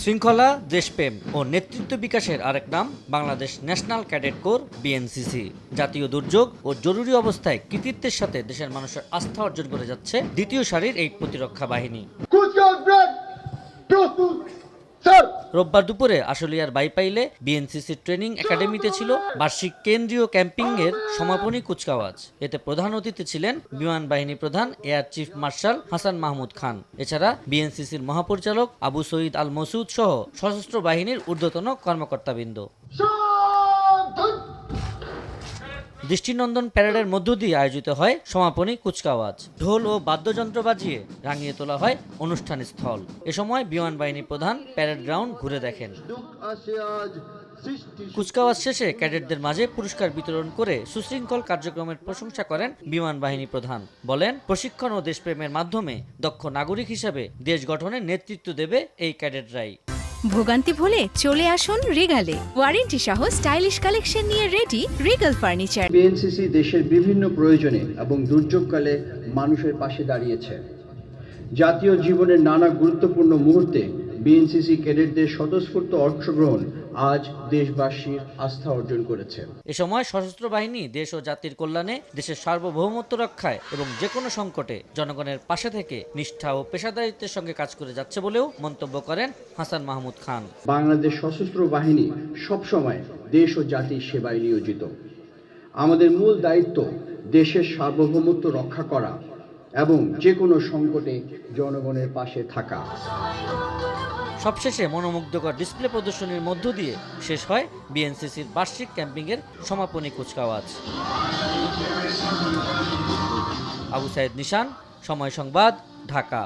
শৃঙ্খলা, দেশপ্রেম ও নেতৃত্ব বিকাশের আরেক নাম Bangladesh national cadet corps BNCC. জাতীয় দুর্যোগ ও জরুরি অবস্থায় কৃতিত্বের সাথে দেশের মানুষের আস্থা অর্জন করে যাচ্ছে দ্বিতীয় সারির এই প্রতিরক্ষা বাহিনী। রোববার দুপুরে আশুলিয়ার বাইপাইলে বিএনসিসির ট্রেনিং একাডেমিতে ছিল বার্ষিক কেন্দ্রীয় ক্যাম্পিংয়ের সমাপনী কুচকাওয়াজ। এতে প্রধান অতিথি ছিলেন বিমান বাহিনী প্রধান air chief marshal Hasan Mahmud Khan. এছাড়া বিএনসিসির মহাপরিচালক আবু সঈদ আল মসুদ সহ সশস্ত্র বাহিনীর ঊর্ধ্বতন কর্মকর্তাবৃন্দ। দৃষ্টিনন্দন প্যারেডের মধ্য দিয়ে আয়োজিত হয় সমাপনী কুচকাওয়াজ। ঢোল ও বাদ্যযন্ত্র বাজিয়ে রাঙিয়ে তোলা হয় অনুষ্ঠান স্থল। এ সময় বিমান বাহিনী প্রধান প্যারেড গ্রাউন্ড ঘুরে দেখেন। কুচকাওয়াজ শেষে ক্যাডেটদের মাঝে পুরস্কার বিতরণ করে সুশৃঙ্খল কার্যক্রমের প্রশংসা করেন বিমান বাহিনী প্রধান। বলেন, প্রশিক্ষণ ও দেশপ্রেমের মাধ্যমে দক্ষ নাগরিক হিসেবে দেশ গঠনে নেতৃত্ব দেবে এই ক্যাডেটরাই। ভোগান্তি ভুলে চলে আসুন রিগালে। ওয়ারেন্টি সহ স্টাইলিশ কালেকশন নিয়ে রেডি রিগাল ফার্নিচার। বিএনসিসি দেশের বিভিন্ন প্রয়োজনে এবং দুর্যোগকালে মানুষের পাশে দাঁড়িয়েছে। জাতীয় জীবনের নানা গুরুত্বপূর্ণ মুহূর্তে বিএনসিসি ক্যাডেটদের স্বতঃস্ফূর্ত অংশগ্রহণ আজ দেশবাসীর আস্থা অর্জন করেছে। এ সময় সশস্ত্র বাহিনী দেশ ও জাতির কল্যাণে, দেশের সার্বভৌমত্ব রক্ষায় এবং যে কোনো সংকটে জনগণের পাশে থেকে নিষ্ঠা ও পেশাদারিত্বের সঙ্গে কাজ করে যাচ্ছে বলেও মন্তব্য করেন হাসান মাহমুদ খান। বাংলাদেশ সশস্ত্র বাহিনী সবসময় দেশ ও জাতির সেবায় নিয়োজিত। আমাদের মূল দায়িত্ব দেশের সার্বভৌমত্ব রক্ষা করা এবং যে কোনো সংকটে জনগণের পাশে থাকা। সবশেষে মনোমুগ্ধকর ডিসপ্লে প্রদর্শনীর মধ্য দিয়ে শেষ হয় বিএনসিসির বার্ষিক ক্যাম্পিংয়ের সমাপনী কুচকাওয়াজ। আবু সাইদ নিশান, সময় সংবাদ, ঢাকা।